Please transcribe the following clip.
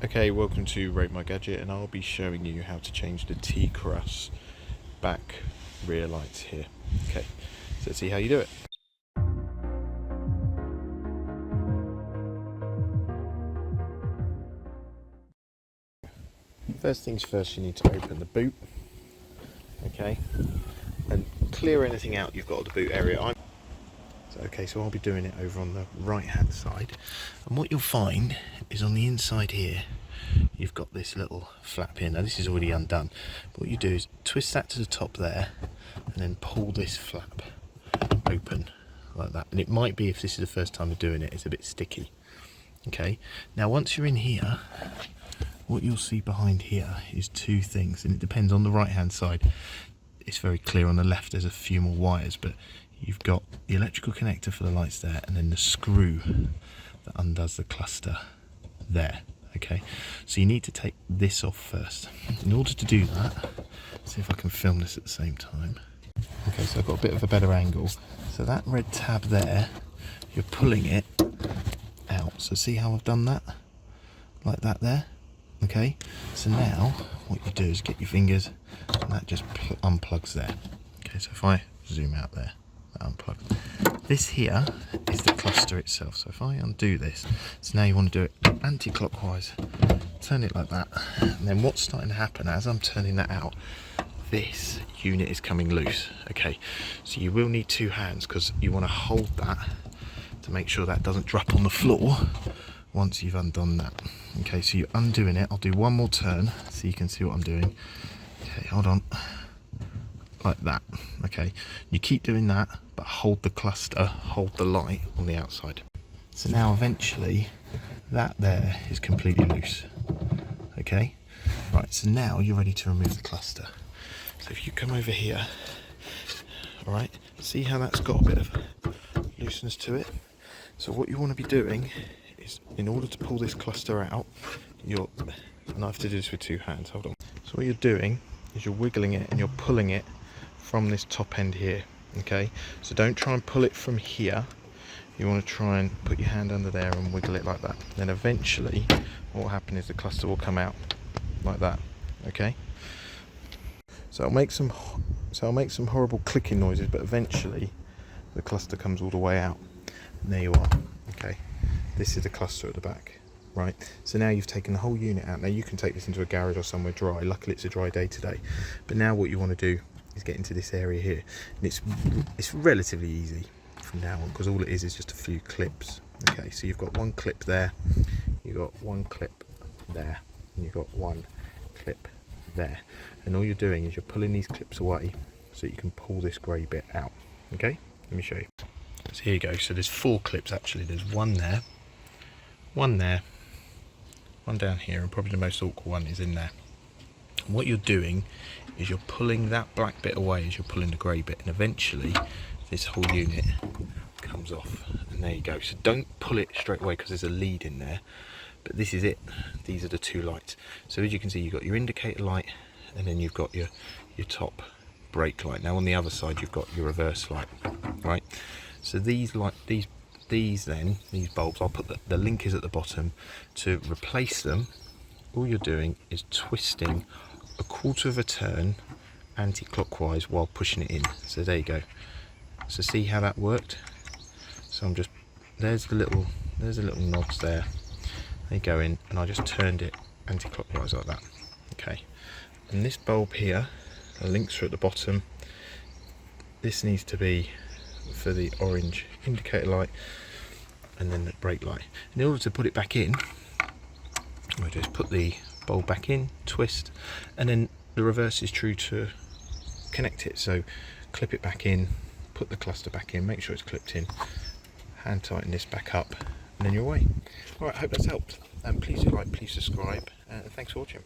Okay, welcome to Rate My Gadget, and I'll be showing you how to change the T-Cross back rear lights here. Okay, so let's see how you do it. First things first, you need to open the boot, okay, and clear anything out you've got of the boot area. So I'll be doing it over on the right hand side, and what you'll find is on the inside here you've got this little flap here. Now this is already undone, but what you do is twist that to the top there and then pull this flap open like that. And it might be, if this is the first time you're doing it, it's a bit sticky. Okay, now once you're in here, what you'll see behind here is two things, and it depends. On the right hand side it's very clear, on the left there's a few more wires, but you've got the electrical connector for the lights there, and then the screw that undoes the cluster there. Okay, so you need to take this off first. In order to do that, see if I can film this at the same time. Okay, so I've got a bit of a better angle. So that red tab there, you're pulling it out. So see how I've done that? Like that there. Okay, so now what you do is get your fingers, and that just unplugs there. Okay, so if I zoom out there, that unplugs. This here is the cluster itself. So if I undo this, so now you want to do it anti-clockwise, turn it like that, and then what's starting to happen as I'm turning that out, this unit is coming loose. Okay, so you will need two hands, because you want to hold that to make sure that doesn't drop on the floor once you've undone that. Okay, so you're undoing it. I'll do one more turn so you can see what I'm doing. Okay, hold on, like that. Okay, you keep doing that, but hold the cluster, hold the light on the outside. So now eventually that there is completely loose. Okay, right, so now you're ready to remove the cluster. So if you come over here, all right, see how that's got a bit of looseness to it. So what you want to be doing is, in order to pull this cluster out, and I have to do this with two hands, hold on. So what you're doing is you're wiggling it and you're pulling it from this top end here. Okay, so don't try and pull it from here. You want to try and put your hand under there and wiggle it like that. Then eventually what will happen is the cluster will come out like that. Okay, so I'll make some horrible clicking noises, but eventually the cluster comes all the way out, and there you are. Okay, this is the cluster at the back. Right, so now you've taken the whole unit out. Now you can take this into a garage or somewhere dry. Luckily it's a dry day today, but now what you want to do is get into this area here, and it's relatively easy from now on, because all it is just a few clips. Okay, so you've got one clip there, you've got one clip there, and you've got one clip there, and all you're doing is you're pulling these clips away so you can pull this grey bit out. Okay, let me show you. So here you go. So there's four clips actually. There's one there, one there, one down here, and probably the most awkward one is in there. And what you're doing is you're pulling that black bit away as you're pulling the grey bit, and eventually this whole unit comes off, and there you go. So don't pull it straight away because there's a lead in there, but this is it. These are the two lights. So as you can see, you've got your indicator light, and then you've got your top brake light. Now on the other side you've got your reverse light, right? So these bulbs, I'll put the link is at the bottom. To replace them, all you're doing is twisting a quarter of a turn anti-clockwise while pushing it in. So there you go. So see how that worked? So I'm just, there's the little knobs there. They go in, and I just turned it anti-clockwise like that. Okay, and this bulb here, the links are at the bottom. This needs to be for the orange indicator light, and then the brake light. In order to put it back in, we just put the bulb back in, twist, and then the reverse is true to connect it. So clip it back in, put the cluster back in, make sure it's clipped in, hand tighten this back up, and then you're away. Alright, I hope that's helped. Please do like, please subscribe, and thanks for watching.